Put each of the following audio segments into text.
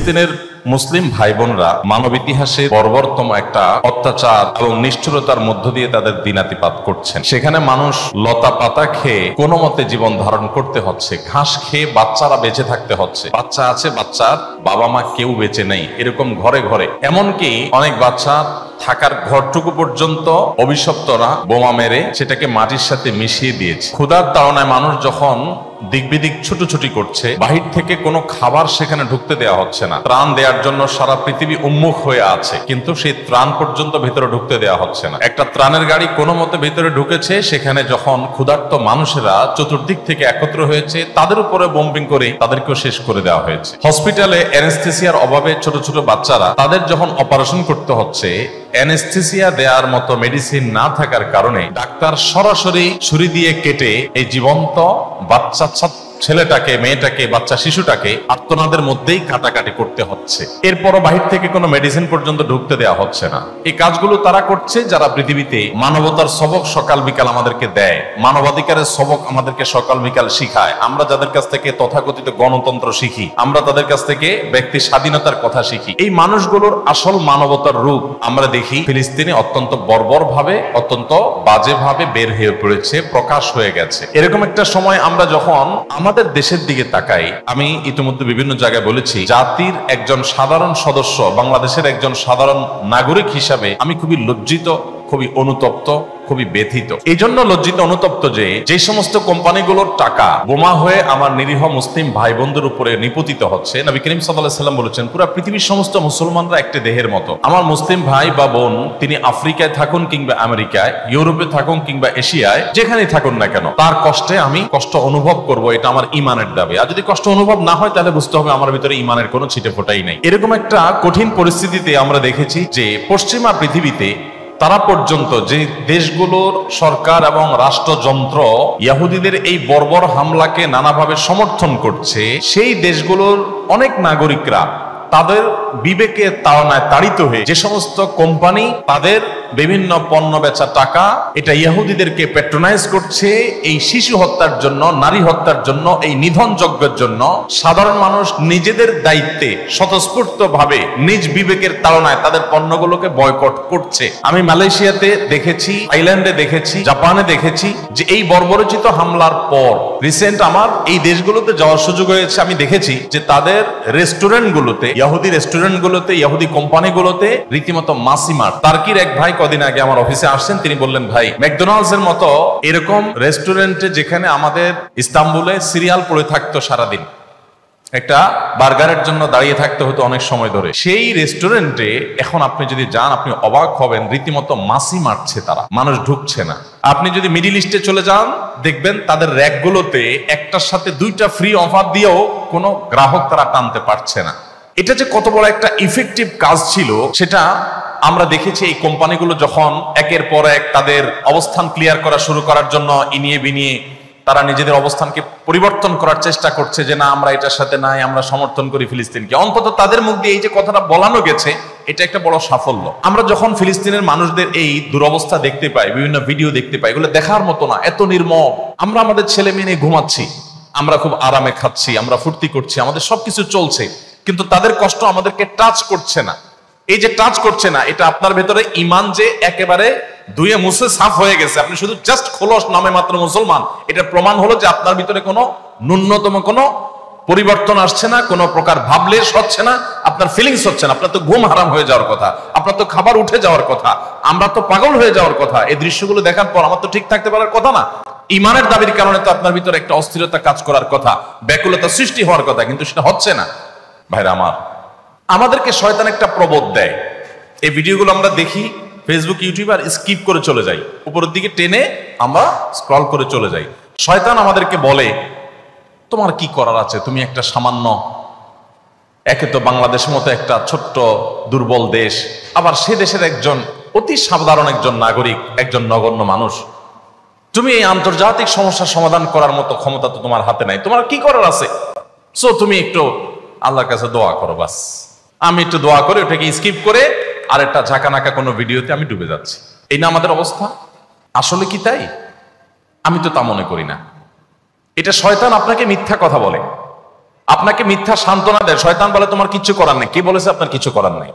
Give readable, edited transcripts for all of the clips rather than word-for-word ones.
ফিলিস্তিনের মুসলিম ভাই বোনরা মানব ইতিহাসে বর্বরতম একটা অত্যাচার এবং নিষ্ঠুরতার মধ্য দিয়ে তাদের দিনাতিপাত করছেন। সেখানে মানুষ লতা পাতা খেয়ে কোনো মতে জীবন ধারণ করতে হচ্ছে, ঘাস খেয়ে বাচ্চারা বেঁচে থাকতে হচ্ছে। বাচ্চা আছে, বাচ্চার বাবা মা কেউ বেঁচে নেই, এরকম ঘরে ঘরে। এমনকি অনেক বাচ্চা থাকার ঘরটুকু পর্যন্ত অভিশপ্তরা বোমা মেরে সেটাকে মাটির সাথে মিশিয়ে দিয়েছে। ক্ষুধার তাড়নায় মানুষ যখন দিক বিদিক ছুটোছুটি করছে, বাহির থেকে কোনো খাবার সেখানে ঢুকতে দেওয়া হচ্ছে না। ত্রাণ দেওয়ার জন্য সারা পৃথিবী উন্মুখ হয়ে আছে, কিন্তু সেই ত্রাণ পর্যন্ত ভেতরে ঢুকতে দেওয়া হচ্ছে না। একটা ত্রাণের গাড়ি কোনো মতে ভেতরে ঢুকেছে, সেখানে যখন ক্ষুধার্ত মানুষেরা চতুর্দিক থেকে একত্র হয়েছে, তাদের উপরে বোম্বিং করে তাদেরকেও শেষ করে দেওয়া হয়েছে। হসপিটালে অ্যানেস্থেসিয়ার অভাবে ছোট ছোট বাচ্চারা, তাদের যখন অপারেশন করতে হচ্ছে, অ্যানেস্থেসিয়া দেওয়ার মতো মেডিসিন না থাকার কারণে ডাক্তার সরাসরি ছুরি দিয়ে কেটে এই জীবন্ত বাচ্চা ছেলেটাকে, মেয়েটাকে, বাচ্চা শিশুটাকে আর্তনাদের মধ্যেই কাটাকাটি করতে হচ্ছে। এরপরও বাহির থেকে কোনো মেডিসিন পর্যন্ত ঢুকতে দেওয়া হচ্ছে না। এই কাজগুলো তারা করছে যারা পৃথিবীতে মানবতার সবক সকাল বিকাল আমাদেরকে দেয়, মানবাধিকারের সবক আমাদেরকে সকাল বিকাল শিখায়। আমরা যাদের কাছ থেকে তথাকথিত গণতন্ত্র শিখি, আমরা তাদের কাছ থেকে ব্যক্তি স্বাধীনতার কথা শিখি। এই মানুষগুলোর আসল মানবতার রূপ আমরা দেখি ফিলিস্তিনে অত্যন্ত বর্বর ভাবে, অত্যন্ত বাজে ভাবে বের হয়ে পড়েছে, প্রকাশ হয়ে গেছে। এরকম একটা সময় আমরা যখন আমাদের দেশের দিকে তাকাই, আমি ইতিমধ্যে বিভিন্ন জায়গায় বলেছি, জাতির একজন সাধারণ সদস্য, বাংলাদেশের একজন সাধারণ নাগরিক হিসাবে আমি খুবই লজ্জিত, খুবই অনুতপ্ত, খুবই ব্যথিত। এই জন্য লজ্জিত অনুতপ্ত যে সমস্ত কোম্পানিগুলোর টাকা বোমা হয়ে আমার নিরীহ মুসলিম ভাই বোনদের উপরে নিপতিত হচ্ছে। নবী করিম সাল্লাল্লাহু আলাইহি ওয়াসাল্লাম বলেছেন, পুরো পৃথিবীর সমস্ত মুসলমানরা একটি দেহের মতো। আমার মুসলিম ভাই বা বোন, তিনি আফ্রিকায় থাকুন কিংবা আমেরিকায়, ইউরোপে থাকুন কিংবা এশিয়ায়, যেখানেই থাকুন না কেন, তার কষ্টে আমি কষ্ট অনুভব করব, এটা আমার ইমানের দাবি। আর যদি কষ্ট অনুভব না হয়, তাহলে বুঝতে হবে আমার ভিতরে ইমানের কোনো ছিটে ফোটাই নাই। এরকম একটা কঠিন পরিস্থিতিতে আমরা দেখেছি যে পশ্চিমা পৃথিবীতে তারা পর্যন্ত, যে দেশগুলোর সরকার এবং রাষ্ট্রযন্ত্র ইহুদিদের এই বর্বর হামলাকে নানাভাবে সমর্থন করছে, সেই দেশগুলোর অনেক নাগরিকরা তাদের বিবেকের তাড়নায় তাড়িত হয়ে যে সমস্ত কোম্পানি তাদের বিভিন্ন পণ্য বেচা টাকা এটা ইহুদিদেরকে প্যাট্রোনাইজ করছে, এই শিশু হত্যার জন্য, নারী হত্যার জন্য, এই নিধন যজ্ঞের জন্য সাধারণ মানুষ নিজেদের দায়িত্বে স্বতঃস্ফূর্ত ভাবে নিজ বিবেকের তাড়নায় তাদের পণ্যগুলোকে বয়কট করছে। আমি মালয়েশিয়াতে দেখেছি, থাইল্যান্ডে দেখেছি, জাপানে দেখেছি যে এই বর্বরচিত হামলার পর রিসেন্ট আমার এই দেশগুলোতে যাওয়ার সুযোগ হয়েছে। আমি দেখেছি যে তাদের রেস্টুরেন্টগুলোতে, ইহুদি রেস্টুরেন্টগুলোতে, ইহুদি কোম্পানিগুলোতে রীতিমতো মাসিমার। টার্কির এক ভাই কদিন আগে আমার অফিসে আসছেন, তিনি বললেন, ভাই ম্যাকডোনাল্ডস এর মতো এরকম রেস্টুরেন্টে যেখানে আমাদের ইস্তাম্বুলে সিরিয়াল পড়ে থাকতো সারাদিন, একটা বার্গারের জন্য দাঁড়িয়ে থাকতে হতো অনেক সময় ধরে, সেই রেস্টুরেন্টে এখন আপনি যদি যান, আপনি অবাক হবেন, রীতিমতো মাসি মারছে তারা, মানুষ ঢুকছে না। আপনি যদি মিডিল ইস্টে চলে যান, দেখবেন তাদের র্যাকগুলোতে একটার সাথে দুইটা ফ্রি অফার দিয়েও কোনো গ্রাহক তারা টানতে পারছে না। এটা যে কত বড় একটা ইফেক্টিভ কাজ ছিল, সেটা আমরা দেখেছি। এই কোম্পানিগুলো যখন একের পর এক তাদের অবস্থান ক্লিয়ার করা শুরু করার জন্য ইনিয়ে বিনিয়ে তারা নিজেদের অবস্থানকে পরিবর্তন করার চেষ্টা করছে, যে না, আমরা এটার সাথে নাই, আমরা সমর্থন করি ফিলিস্তিনকে। অন্তত তাদের মুখ দিয়ে এই যে কথাটা বলানো গেছে, এটা একটা বড় সাফল্য। আমরা যখন ফিলিস্তিনের মানুষদের এই দুরবস্থা দেখতে পাই, বিভিন্ন ভিডিও দেখতে পাই, এগুলো দেখার মতো না, এত নির্মম। আমরা আমাদের ছেলে মেয়ে নিয়ে ঘুমাচ্ছি, আমরা খুব আরামে খাচ্ছি, আমরা ফুর্তি করছি, আমাদের সবকিছু চলছে, কিন্তু তাদের কষ্ট আমাদেরকে টাচ করছে না। এই যে টাচ করছে না, এটা আপনার ভেতরে ইমান যে একেবারে ধুয়ে মুছে সাফ হয়ে গেছে, আপনি শুধু জাস্ট খোলস নামে মাত্র মুসলমান, এটা প্রমাণ হলো যে আপনার ভিতরে কোনো ন্যূনতম কোনো পরিবর্তন আসছে না, কোনো প্রকার ভাবলেশ হচ্ছে না, আপনার ফিলিংস হচ্ছে না। আপনার তো ঘুম হারাম হয়ে যাওয়ার কথা, আপনার তো খাবার উঠে যাওয়ার কথা, আমরা তো পাগল হয়ে যাওয়ার কথা। এই দৃশ্যগুলো দেখার পর আমার তো ঠিক থাকতে পারার কথা না। ইমানের দাবির কারণে তো আপনার ভিতরে একটা অস্থিরতা কাজ করার কথা, ব্যাকুলতা সৃষ্টি হওয়ার কথা, কিন্তু সেটা হচ্ছে না। ভাইরা আমার, আমাদেরকে শয়তান একটা প্রবোধ দেয়। এই ভিডিওগুলো আমরা দেখি ফেসবুক, ইউটিউব, আর স্কিপ করে চলে যাই, উপরের দিকে টেনে আমরা স্ক্রল করে চলে যাই। শয়তান আমাদেরকে বলে, তোমার কি করার আছে, তুমি একটা সামান্য, একে তো বাংলাদেশের মতো একটা ছোট্ট দুর্বল দেশ, আবার সে দেশের একজন অতি সাধারণ একজন নাগরিক, একজন নগণ্য মানুষ, তুমি এই আন্তর্জাতিক সমস্যার সমাধান করার মতো ক্ষমতা তো তোমার হাতে নাই, তোমার কি করার আছে? সো তুমি একটু আল্লাহর কাছে দোয়া করো, বাস। আমি একটু দোয়া করে ওটাকে স্কিপ করে আর একটা ঝাঁকানাকা কোনো ভিডিওতে আমি ডুবে যাচ্ছি। এই না আমাদের অবস্থা? আসলে কি তাই? আমি তো তা মনে করি না। এটা শয়তান আপনাকে মিথ্যা কথা বলে। আপনাকে মিথ্যা সান্ত্বনা দেয়, শয়তান বলে তোমার কিছু করার নেই। কে বলেছে আপনার কিছু করার নেই?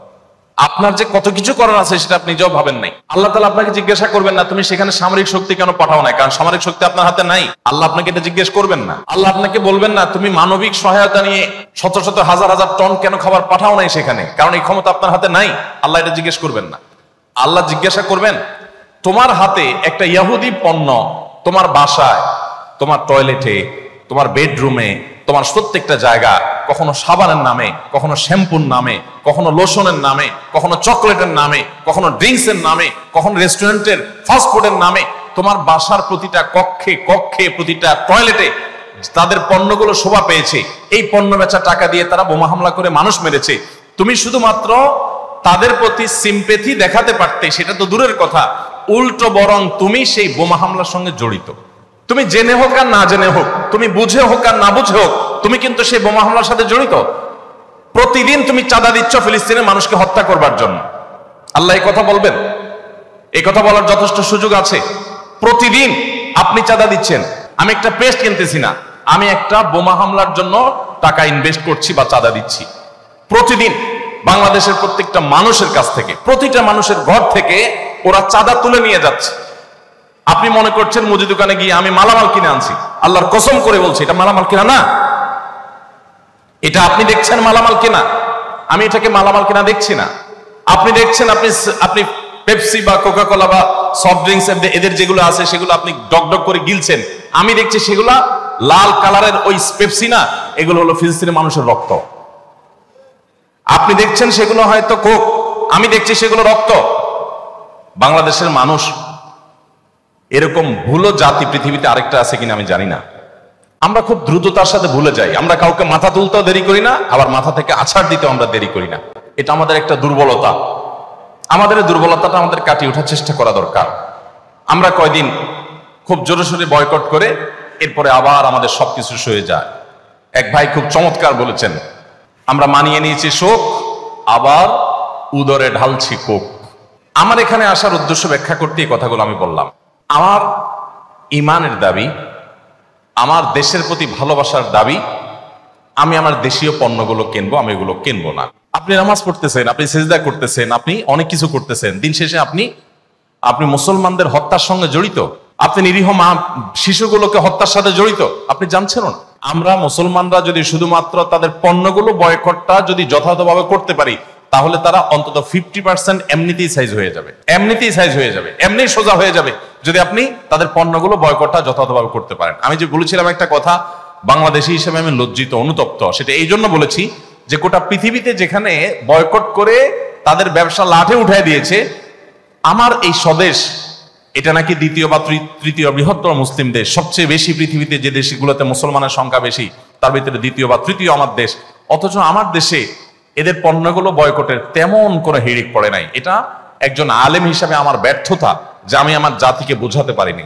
আপনার যে কত কিছু করার আছে সেটা আপনি নিজেও ভাবেন নাই। আল্লাহ তাআলা আপনাকে জিজ্ঞাসা করবেন না তুমি সেখানে সামরিক শক্তি কেন পাঠাও নাই, কারণ সামরিক শক্তি আপনার হাতে নাই। আল্লাহ আপনাকে এটা জিজ্ঞেস করবেন না। আল্লাহ আপনাকে বলবেন না তুমি মানবিক সহায়তা নিয়ে শত শত হাজার হাজার টন কেন খাবার পাঠাও নাই সেখানে, কারণ এই ক্ষমতা আপনার হাতে নাই। আল্লাহ এটা জিজ্ঞেস করবেন না। আল্লাহ জিজ্ঞাসা করবেন তোমার হাতে একটা ইহুদি পণ্য তোমার বাসায়, তোমার টয়লেটে, তোমার বেডরুমে, তোমার প্রত্যেকটা জায়গা, কখনো সাবানের নামে, কখনো শ্যাম্পুর নামে, কখনো লোশনের নামে, কখনো চকলেটের নামে, কখনো ড্রিঙ্কসের নামে, কখনো রেস্টুরেন্টের ফাস্টফুডের নামে, তোমার বাসার প্রতিটা কক্ষে কক্ষে প্রতিটা টয়লেটে তাদের পণ্যগুলো শোভা পেয়েছে। এই পণ্য বেচা টাকা দিয়ে তারা বোমা হামলা করে মানুষ মেরেছে। তুমি শুধুমাত্র তাদের প্রতি সিম্পেথি দেখাতে পারতে, সেটা তো দূরের কথা, উল্টো বরং তুমি সেই বোমা হামলার সঙ্গে জড়িত। তুমি জেনে হোক আর না জেনে হোক, তুমি বুঝে হোক আর না বুঝে হোক, তুমি কিন্তু সেই বোমা হামলার সাথে জড়িত। প্রতিদিন তুমি চাঁদা দিচ্ছ ফিলিস্তিনের মানুষকে হত্যা করবার জন্য। আল্লাহ এই কথা বলবেন? এই কথা বলার যথেষ্ট সুযোগ আছে? প্রতিদিন আপনি চাঁদা দিচ্ছেন। আমি একটা পেস্ট কিনতেছি না, আমি একটা বোমা হামলার জন্য টাকা ইনভেস্ট করছি বা চাঁদা দিচ্ছি। প্রতিদিন বাংলাদেশের প্রত্যেকটা মানুষের কাছ থেকে, প্রতিটা মানুষের ঘর থেকে ওরা চাঁদা তুলে নিয়ে যাচ্ছে। আপনি মনে করছেন মুদি দোকানে গিয়ে আমি মালামাল কিনে আনছি। আল্লাহর কসম করে বলছি এটা মালামাল কিনা না। এটা আপনি দেখছেন মালামাল কিনা, আমি এটাকে মালামাল কিনা দেখছি না। আপনি দেখছেন আপনি পেপসি বা কোকা কোলা বা সফট ড্রিঙ্কস এদের যেগুলো আছে সেগুলো আপনি ডক ডক করে গিলছেন। আমি দেখছি সেগুলা লাল কালারের ওই পেপসি না, এগুলো হলো ফিলিস্তিনের মানুষের রক্ত। আপনি দেখছেন সেগুলো হয়তো কোক, আমি দেখছি সেগুলো রক্ত। বাংলাদেশের মানুষ এরকম ভুলো জাতি পৃথিবীতে আরেকটা আছে কিনা আমি জানি না। আমরা খুব দ্রুততার সাথে ভুলে যাই। আমরা কাউকে মাথা তুলতেও দেরি করি না, আবার মাথা থেকে আছাড় দিতেও আমরা দেরি করি না। এটা আমাদের একটা দুর্বলতা। আমাদের এই দুর্বলতাটা আমাদের কাটিয়ে ওঠার চেষ্টা করা দরকার। আমরা কয়দিন খুব জোরে সোরে বয়কট করে এরপরে আবার আমাদের সবকিছু সয়ে যায়। এক ভাই খুব চমৎকার বলেছেন, আমরা মানিয়ে নিয়েছি শোক, আবার উদরে ঢালছি কোক। আমার এখানে আসার উদ্দেশ্য ব্যাখ্যা করতে এই কথাগুলো আমি বললাম। আমার ইমানের দাবি, আমার দেশের প্রতি ভালোবাসার দাবি, আমি আমার দেশীয় পণ্যগুলো কিনবো, আমি এগুলো কিনবো না। আপনি নামাজ পড়তেছেন, আপনি সিজদা করতেছেন, আপনি অনেক কিছু করতেছেন, দিন শেষে আপনি মুসলমানদের হত্যার সঙ্গে জড়িত। আপনি নিরীহ মা শিশুগুলোকে হত্যার সাথে জড়িত, আপনি জানছেন না। আমরা মুসলমানরা যদি শুধুমাত্র তাদের পণ্যগুলো বয়কটটা যদি যথাযথভাবে করতে পারি, তাহলে তারা অন্তত 50% এমনিতেই সাইজ হয়ে যাবে, এমনি সোজা হয়ে যাবে, যদি আপনি তাদের পণ্যগুলো বয়কটটা যথাযথভাবে করতে পারেন। আমি যে বলেছিলাম একটা কথা, বাংলাদেশী হিসেবে আমি লজ্জিত, অনুতপ্ত। সেটা এই জন্য বলেছি যে গোটা পৃথিবীতে যেখানে বয়কট করে তাদের ব্যবসা লাঠে উঠায় দিয়েছে, আমার এই স্বদেশ এটা নাকি দ্বিতীয় বা তৃতীয় বৃহত্তর মুসলিম দেশ, সবচেয়ে বেশি পৃথিবীতে যে দেশগুলোতে মুসলমানের সংখ্যা বেশি তার ভিতরে দ্বিতীয় বা তৃতীয় আমার দেশ। অথচ আমার দেশে এদের পণ্যগুলো বয়কটের তেমন কোনো হিড়িক পড়ে নাই। এটা একজন আলেম হিসাবে আমার ব্যর্থতা যে আমি আমার জাতিকে বোঝাতে পারিনি।